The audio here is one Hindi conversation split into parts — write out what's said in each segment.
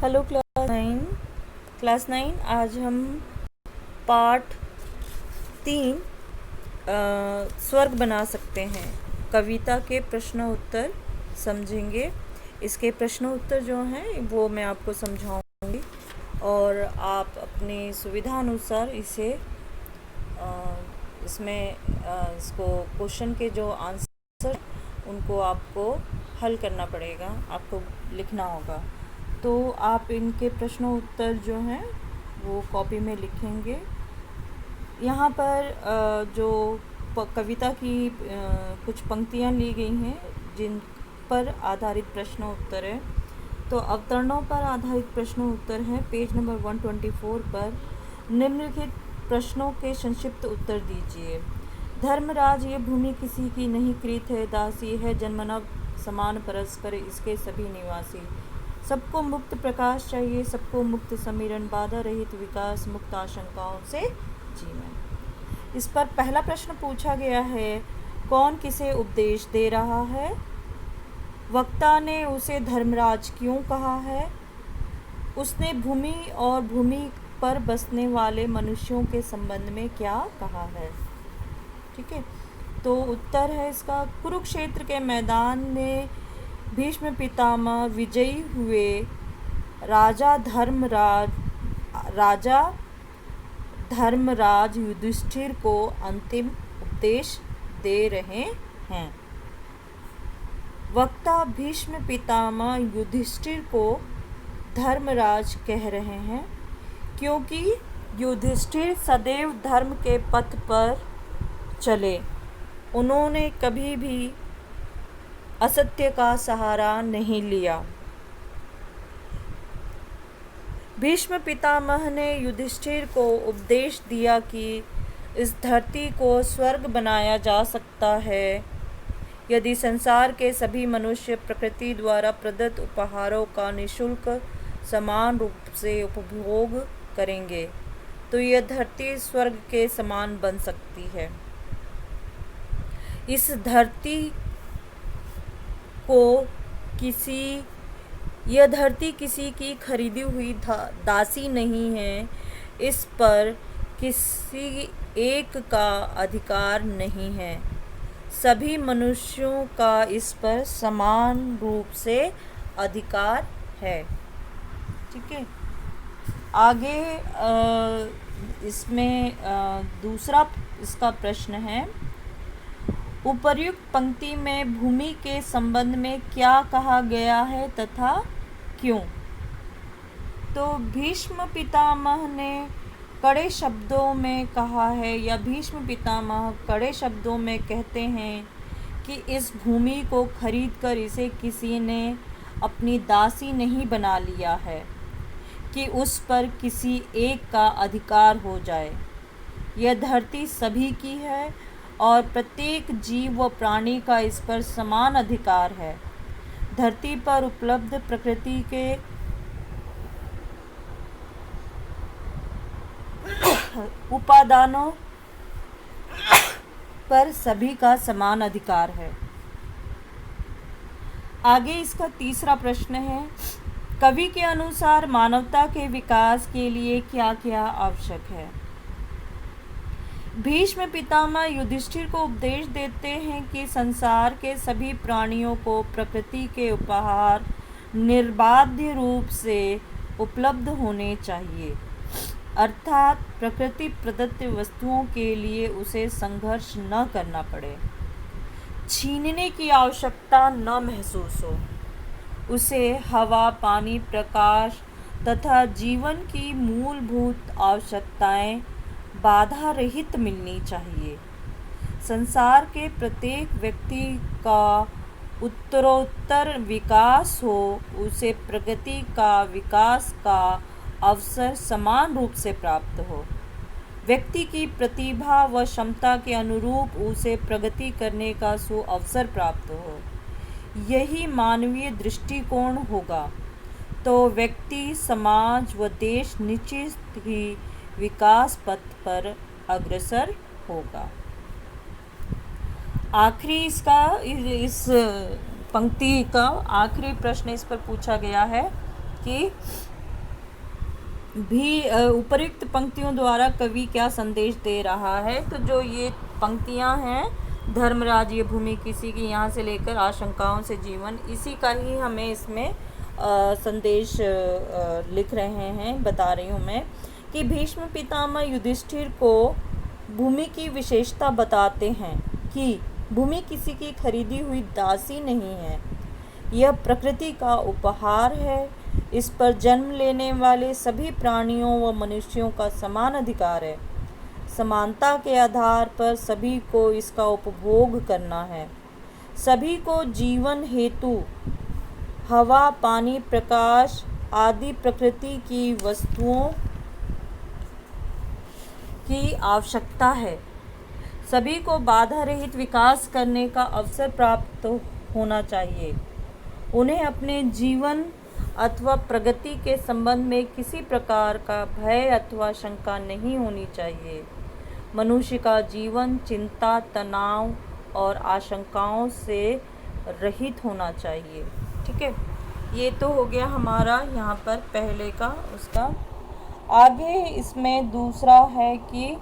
हेलो क्लास 9 आज हम पार्ट 3 स्वर्ग बना सकते हैं कविता के प्रश्न उत्तर समझेंगे। इसके प्रश्न उत्तर जो हैं वो मैं आपको समझाऊंगी और आप अपनी सुविधा अनुसार इसको क्वेश्चन के जो आंसर उनको आपको हल करना पड़ेगा, आपको लिखना होगा। तो आप इनके प्रश्नों उत्तर जो हैं वो कॉपी में लिखेंगे। यहाँ पर जो कविता की कुछ पंक्तियाँ ली गई हैं जिन पर आधारित प्रश्न उत्तर है। तो अवतरणों पर आधारित प्रश्न उत्तर है पेज नंबर 124 पर। निम्नलिखित प्रश्नों के संक्षिप्त उत्तर दीजिए। धर्मराज, ये भूमि किसी की नहीं, कृत है दासी है, जन्मना समान परस्पर इसके सभी निवासी। सबको मुक्त प्रकाश चाहिए, सबको मुक्त समीरण, बाधा रहित विकास, मुक्त आशंकाओं से जीवन। इस पर पहला प्रश्न पूछा गया है, कौन किसे उपदेश दे रहा है? वक्ता ने उसे धर्मराज क्यों कहा है? उसने भूमि और भूमि पर बसने वाले मनुष्यों के संबंध में क्या कहा है? ठीक है, तो उत्तर है इसका, कुरुक्षेत्र के मैदान में भीष्म पितामह विजयी हुए राजा धर्मराज युधिष्ठिर को अंतिम उपदेश दे रहे हैं। वक्ता भीष्म पितामह युधिष्ठिर को धर्मराज कह रहे हैं क्योंकि युधिष्ठिर सदैव धर्म के पथ पर चले। उन्होंने कभी भी असत्य का सहारा नहीं लिया। भीष्म पितामह ने युधिष्ठिर को उपदेश दिया कि इस धरती को स्वर्ग बनाया जा सकता है यदि संसार के सभी मनुष्य प्रकृति द्वारा प्रदत्त उपहारों का निःशुल्क समान रूप से उपभोग करेंगे, तो यह धरती स्वर्ग के समान बन सकती है। यह धरती किसी की खरीदी हुई दासी नहीं है। इस पर किसी एक का अधिकार नहीं है। सभी मनुष्यों का इस पर समान रूप से अधिकार है। ठीक है, आगे इसमें दूसरा इसका प्रश्न है, उपर्युक्त पंक्ति में भूमि के संबंध में क्या कहा गया है तथा क्यों? तो भीष्म पितामह ने कड़े शब्दों में कहा है, या भीष्म पितामह कड़े शब्दों में कहते हैं कि इस भूमि को खरीदकर इसे किसी ने अपनी दासी नहीं बना लिया है कि उस पर किसी एक का अधिकार हो जाए। यह धरती सभी की है और प्रत्येक जीव व प्राणी का इस पर समान अधिकार है। धरती पर उपलब्ध प्रकृति के उपादानों पर सभी का समान अधिकार है। आगे इसका तीसरा प्रश्न है, कवि के अनुसार मानवता के विकास के लिए क्या क्या आवश्यक है? भीष्म पितामह युधिष्ठिर को उपदेश देते हैं कि संसार के सभी प्राणियों को प्रकृति के उपहार निर्बाध्य रूप से उपलब्ध होने चाहिए, अर्थात प्रकृति प्रदत्त वस्तुओं के लिए उसे संघर्ष न करना पड़े, छीनने की आवश्यकता न महसूस हो। उसे हवा, पानी, प्रकाश तथा जीवन की मूलभूत आवश्यकताएं बाधा रहित मिलनी चाहिए। संसार के प्रत्येक व्यक्ति का उत्तरोत्तर विकास हो, उसे प्रगति का, विकास का अवसर समान रूप से प्राप्त हो। व्यक्ति की प्रतिभा व क्षमता के अनुरूप उसे प्रगति करने का अवसर प्राप्त हो। यही मानवीय दृष्टिकोण होगा तो व्यक्ति, समाज व देश निश्चित ही विकास पथ पर अग्रसर होगा। आखिरी इस पंक्ति का आखिरी प्रश्न इस पर पूछा गया है, कि भी उपर्युक्त पंक्तियों द्वारा कवि क्या संदेश दे रहा है। तो जो ये पंक्तियां हैं, धर्मराज ये भूमि किसी की, यहाँ से लेकर आशंकाओं से जीवन, इसी का ही हमें इसमें संदेश लिख रहे हैं, बता रही हूँ मैं कि भीष्म पितामह युधिष्ठिर को भूमि की विशेषता बताते हैं कि भूमि किसी की खरीदी हुई दासी नहीं है, यह प्रकृति का उपहार है। इस पर जन्म लेने वाले सभी प्राणियों व मनुष्यों का समान अधिकार है। समानता के आधार पर सभी को इसका उपभोग करना है। सभी को जीवन हेतु हवा, पानी, प्रकाश आदि प्रकृति की वस्तुओं की आवश्यकता है। सभी को बाधा रहित विकास करने का अवसर प्राप्त होना चाहिए। उन्हें अपने जीवन अथवा प्रगति के संबंध में किसी प्रकार का भय अथवा शंका नहीं होनी चाहिए। मनुष्य का जीवन चिंता, तनाव और आशंकाओं से रहित होना चाहिए। ठीक है, ये तो हो गया हमारा यहाँ पर पहले का उसका। आगे इसमें दूसरा है कि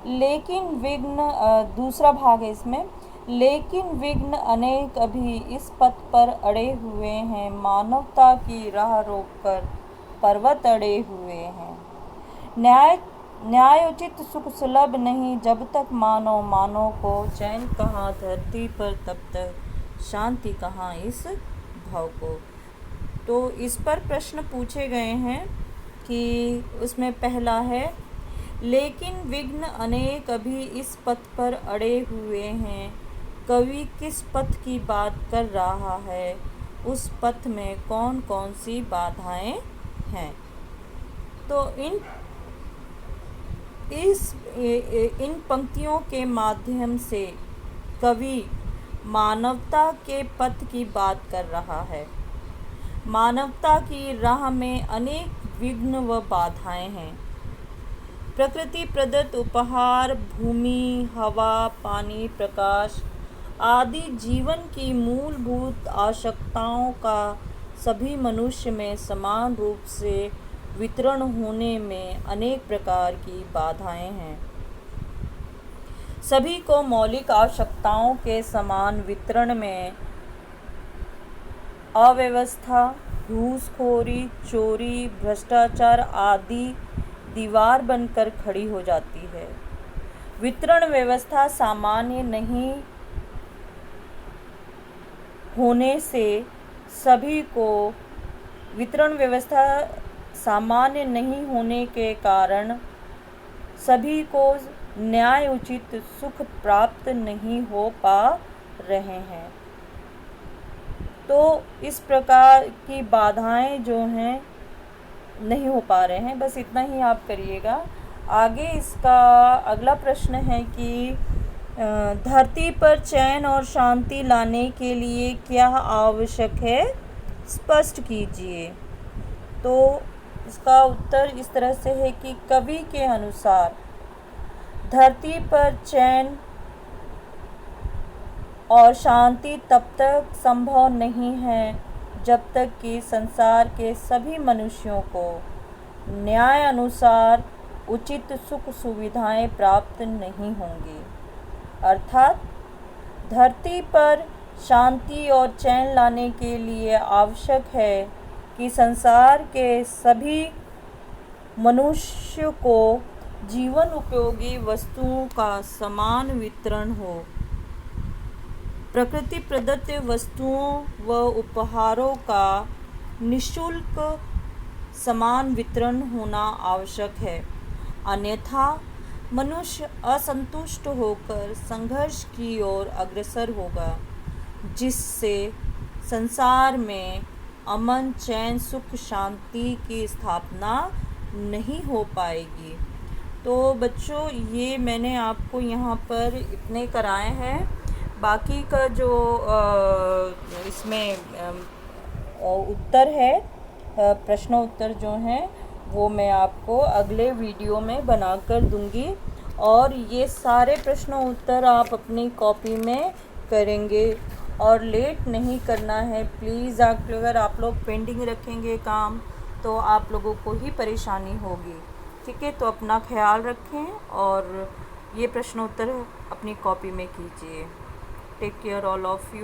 लेकिन विघ्न, दूसरा भाग है इसमें, लेकिन विघ्न अनेक अभी इस पथ पर अड़े हुए हैं, मानवता की राह रोककर पर्वत अड़े हुए हैं। न्यायोचित सुख सुलभ नहीं, जब तक मानव को चैन कहाँ धरती पर, तब तक शांति कहाँ इस भाव को। तो इस पर प्रश्न पूछे गए हैं कि उसमें पहला है, लेकिन विघ्न अनेक अभी इस पथ पर अड़े हुए हैं। कवि किस पथ की बात कर रहा है? उस पथ में कौन कौन सी बाधाएं हैं? तो इन पंक्तियों के माध्यम से कवि मानवता के पथ की बात कर रहा है। मानवता की राह में अनेक विघ्न व बाधाएं हैं। प्रकृति प्रदत्त उपहार भूमि, हवा, पानी, प्रकाश आदि जीवन की मूलभूत आवश्यकताओं का सभी मनुष्य में समान रूप से वितरण होने में अनेक प्रकार की बाधाएं हैं। सभी को मौलिक आवश्यकताओं के समान वितरण में अव्यवस्था, घूसखोरी, चोरी, भ्रष्टाचार आदि दीवार बनकर खड़ी हो जाती है। वितरण व्यवस्था सामान्य नहीं होने से सभी को वितरण व्यवस्था सामान्य नहीं होने के कारण सभी को न्याय उचित सुख प्राप्त नहीं हो पा रहे हैं। तो इस प्रकार की बाधाएं जो हैं नहीं हो पा रहे हैं। बस इतना ही आप करिएगा। आगे इसका अगला प्रश्न है कि धरती पर चैन और शांति लाने के लिए क्या आवश्यक है, स्पष्ट कीजिए। तो इसका उत्तर इस तरह से है कि कवि के अनुसार धरती पर चैन और शांति तब तक संभव नहीं है जब तक कि संसार के सभी मनुष्यों को न्याय अनुसार उचित सुख सुविधाएं प्राप्त नहीं होंगी। अर्थात धरती पर शांति और चैन लाने के लिए आवश्यक है कि संसार के सभी मनुष्य को जीवन उपयोगी वस्तुओं का समान वितरण हो। प्रकृति प्रदत्त वस्तुओं व उपहारों का निःशुल्क समान वितरण होना आवश्यक है, अन्यथा मनुष्य असंतुष्ट होकर संघर्ष की ओर अग्रसर होगा, जिससे संसार में अमन, चैन, सुख, शांति की स्थापना नहीं हो पाएगी। तो बच्चों, ये मैंने आपको यहाँ पर इतने कराए हैं। बाकी का जो इसमें उत्तर है, प्रश्न उत्तर जो हैं वो मैं आपको अगले वीडियो में बनाकर दूंगी, और ये सारे प्रश्न उत्तर आप अपनी कॉपी में करेंगे। और लेट नहीं करना है प्लीज़। अगर आप लोग पेंडिंग रखेंगे काम तो आप लोगों को ही परेशानी होगी, ठीक है। तो अपना ख्याल रखें और ये प्रश्नोत्तर अपनी कॉपी में कीजिए। Take care all of you.